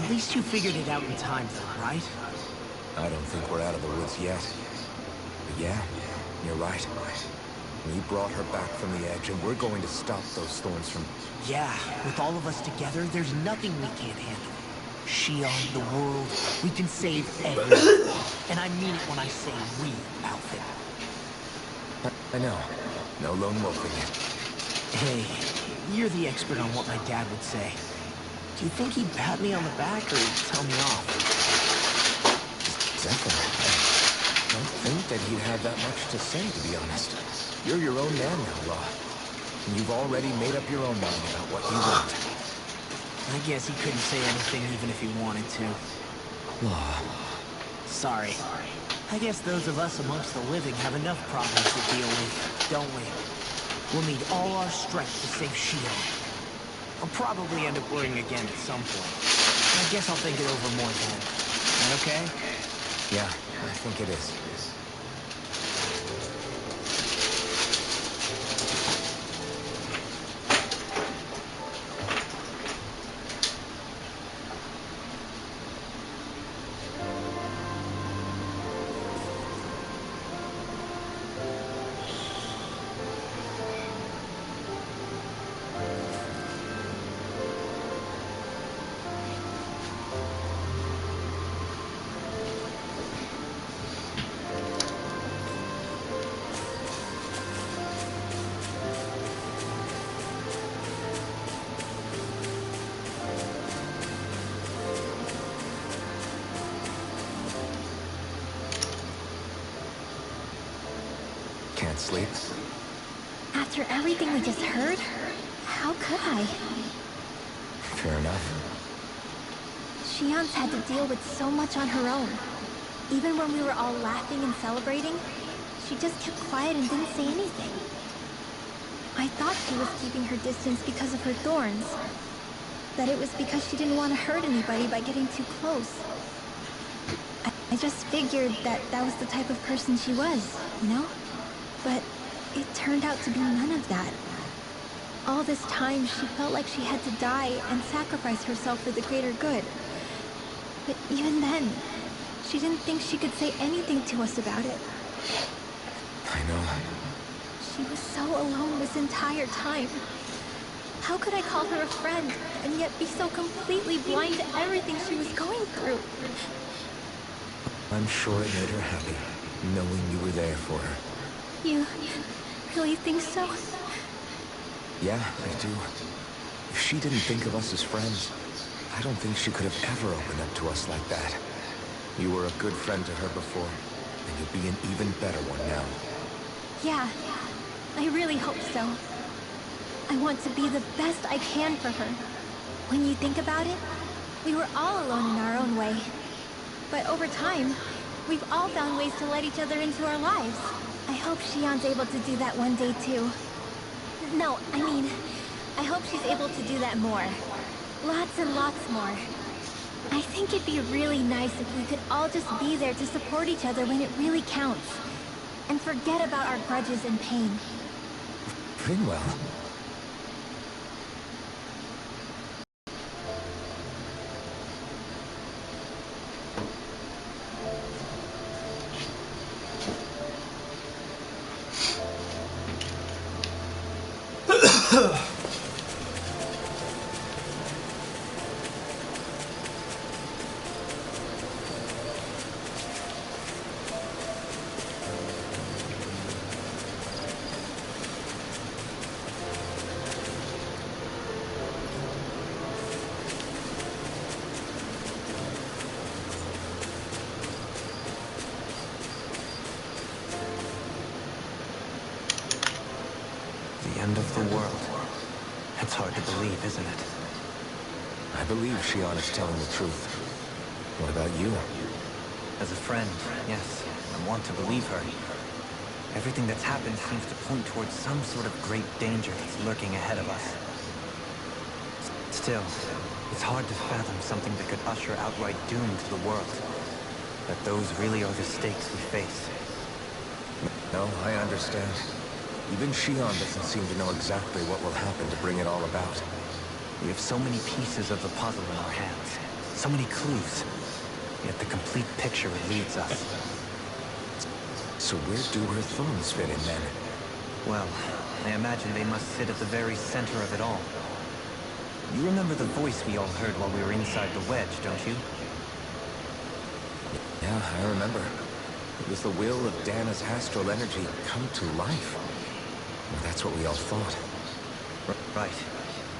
least you figured it out in time, though, right? I don't think we're out of the woods yet. But yeah, you're right. We brought her back from the edge, and we're going to stop those thorns from... Yeah, with all of us together, there's nothing we can't handle. Shion, the world, we can save everyone. And I mean it when I say we, Alphen. I know. No lone wolfing it. Hey, you're the expert on what my dad would say. Do you think he'd pat me on the back or tell me off? Definitely. I don't think that he'd have that much to say, to be honest. You're your own man now, Law. And you've already made up your own mind about what you want. I guess he couldn't say anything even if he wanted to. Law. Sorry. I guess those of us amongst the living have enough problems to deal with, don't we? We'll need all our strength to save Shion. I'll probably end up worrying again at some point. I guess I'll think it over more then. That okay? Yeah, I think it is. Can't sleep? After everything we just heard, how could I? Fair enough. Shion's had to deal with so much on her own. Even when we were all laughing and celebrating, she just kept quiet and didn't say anything. I thought she was keeping her distance because of her thorns. That it was because she didn't want to hurt anybody by getting too close. I just figured that that was the type of person she was, you know? But it turned out to be none of that. All this time, she felt like she had to die and sacrifice herself for the greater good. But even then, she didn't think she could say anything to us about it. I know. She was so alone this entire time. How could I call her a friend and yet be so completely blind to everything she was going through? I'm sure it made her happy, knowing you were there for her. You really think so? Yeah, I do. If she didn't think of us as friends, I don't think she could have ever opened up to us like that. You were a good friend to her before, and you'll be an even better one now. Yeah, I really hope so. I want to be the best I can for her. When you think about it, we were all alone in our own way. But over time, we've all found ways to let each other into our lives. I hope Shion's able to do that one day too. No, I mean, I hope she's able to do that more. Lots and lots more. I think it'd be really nice if we could all just be there to support each other when it really counts. And forget about our grudges and pain. Finwell. The end of the world. It's hard to believe, isn't it? I believe Shion is telling the truth. What about you? As a friend, yes, I want to believe her. Everything that's happened seems to point towards some sort of great danger that's lurking ahead of us. Still, it's hard to fathom something that could usher outright doom to the world. But those really are the stakes we face. No, I understand. Even Shion doesn't seem to know exactly what will happen to bring it all about. We have so many pieces of the puzzle in our hands. So many clues. Yet the complete picture eludes us. So where do her thorns fit in then? Well, I imagine they must sit at the very center of it all. You remember the voice we all heard while we were inside the wedge, don't you? Yeah, I remember. It was the will of Dana's astral energy come to life. Well, that's what we all thought. Right.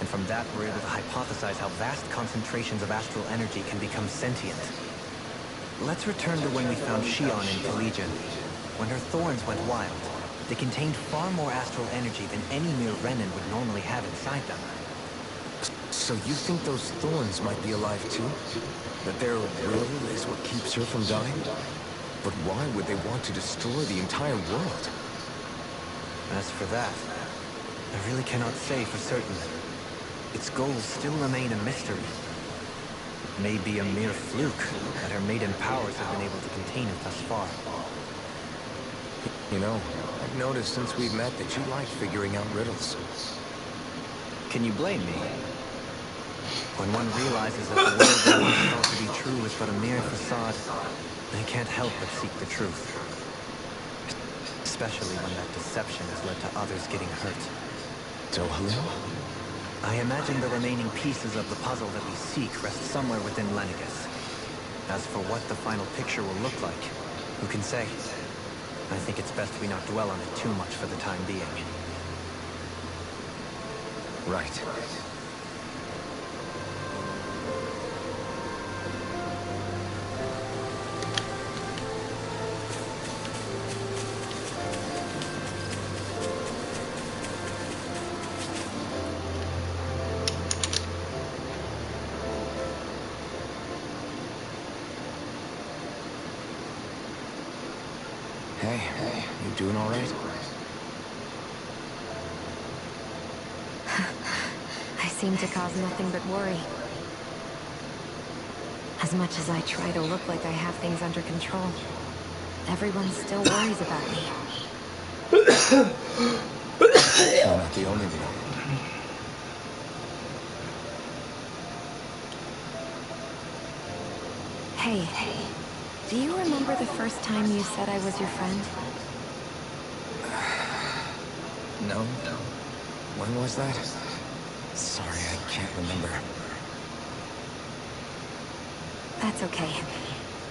And from that, we're able to hypothesize how vast concentrations of astral energy can become sentient. Let's return to when we found Shion in Collegian. When her thorns went wild, they contained far more astral energy than any mere Renin would normally have inside them. So you think those thorns might be alive too? That their will is what keeps her from dying? But why would they want to destroy the entire world? As for that, I really cannot say for certain. Its goals still remain a mystery. It may be a mere fluke that her maiden powers have been able to contain it thus far. You know, I've noticed since we've met that you like figuring out riddles. Can you blame me? When one realizes that the world they once thought to be true is but a mere facade, they can't help but seek the truth. Especially when that deception has led to others getting hurt. Dohalim? I imagine the remaining pieces of the puzzle that we seek rest somewhere within Lenegis. As for what the final picture will look like, who can say? I think it's best we not dwell on it too much for the time being. Right. Hey, you doing all right? I seem to cause nothing but worry. As much as I try to look like I have things under control, everyone still worries about me. You're not the only one. Hey, do you remember the first time you said I was your friend? No? When was that? Sorry, I can't remember. That's okay.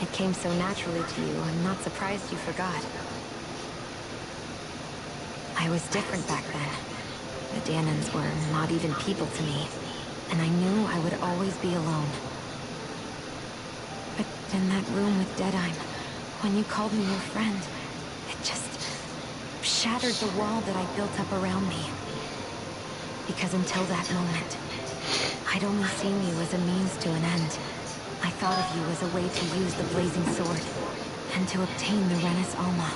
It came so naturally to you, I'm not surprised you forgot. I was different back then. The Danans were not even people to me, and I knew I would always be alone. But in that room with Deadeye, when you called me your friend, it just shattered the wall that I built up around me. Because until that moment, I'd only seen you as a means to an end. I thought of you as a way to use the blazing sword, and to obtain the Renis Alma.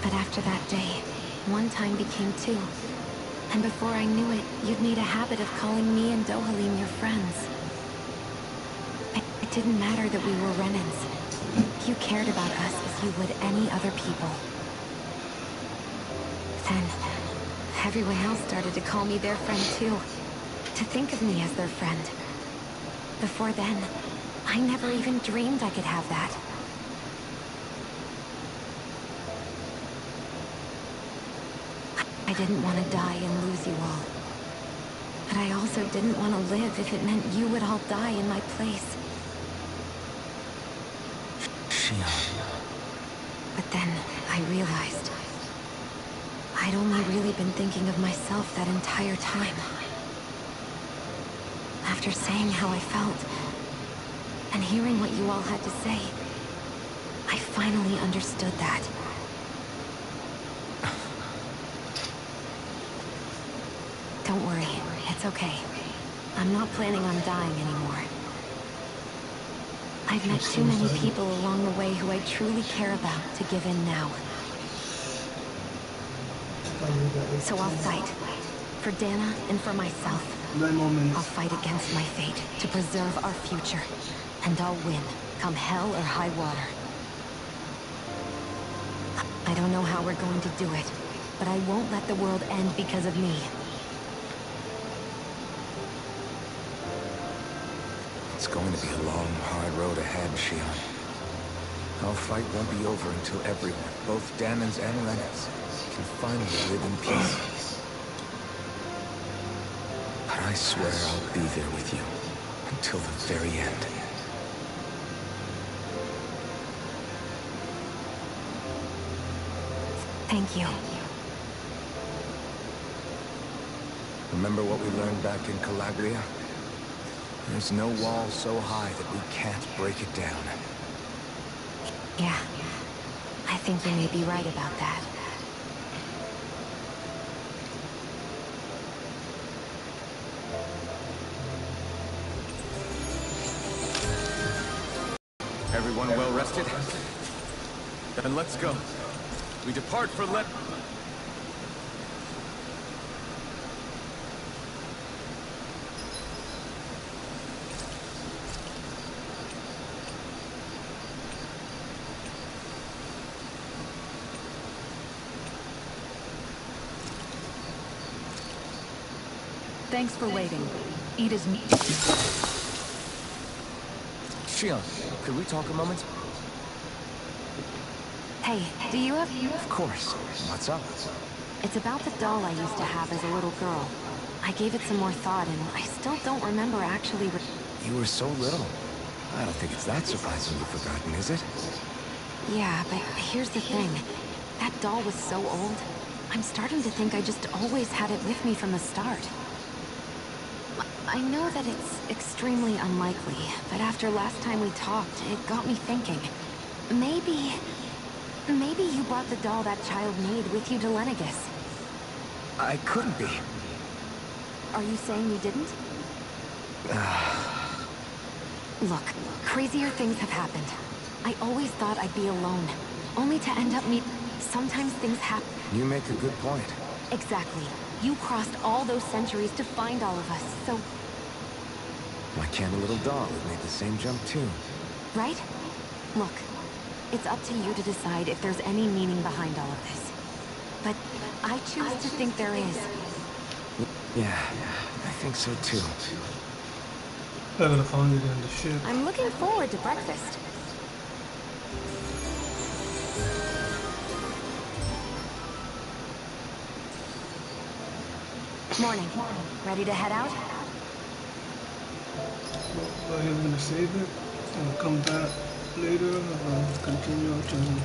But after that day, one time became two. And before I knew it, you'd made a habit of calling me and Dohalim your friends. It didn't matter that we were Renins. You cared about us as you would any other people. Then, everyone else started to call me their friend too. To think of me as their friend. Before then, I never even dreamed I could have that. I didn't want to die and lose you all. But I also didn't want to live if it meant you would all die in my place. Shion. But then, I realized I'd only really been thinking of myself that entire time. After saying how I felt, and hearing what you all had to say, I finally understood that. Don't worry, it's okay. I'm not planning on dying anymore. I've met too many people along the way who I truly care about to give in now. So I'll fight. For Dana and for myself. I'll fight against my fate to preserve our future. And I'll win, come hell or high water. I don't know how we're going to do it, but I won't let the world end because of me. It's going to be a long, hard road ahead, Shion. Our fight won't be over until everyone, both Daemons and Renans, can finally live in peace. But I swear I'll be there with you until the very end. Thank you. Remember what we learned back in Calabria? There's no wall so high that we can't break it down. Yeah. I think you may be right about that. Everyone well rested? Then let's go. We depart for Thanks for waiting. Ida's meat. Shion, could we talk a moment? Hey, do you have... Of course. What's up? It's about the doll I used to have as a little girl. I gave it some more thought, and I still don't remember actually... You were so little. I don't think it's that surprising you've forgotten, is it? Yeah, but here's the thing. That doll was so old. I'm starting to think I just always had it with me from the start. I know that it's extremely unlikely, but after last time we talked, it got me thinking. Maybe you brought the doll that child made with you to Lenegis. I couldn't be. Are you saying you didn't? Look, crazier things have happened. I always thought I'd be alone, only to end up Sometimes things happen. You make a good point. Exactly. You crossed all those centuries to find all of us, so... Why can't a little doll have made the same jump too? Right? Look, it's up to you to decide if there's any meaning behind all of this. But I choose to think there is. Yeah, I think so too. I gotta find it in the ship. I'm looking forward to breakfast. Morning. Ready to head out? Well, I'm gonna save it and come back later and continue our journey.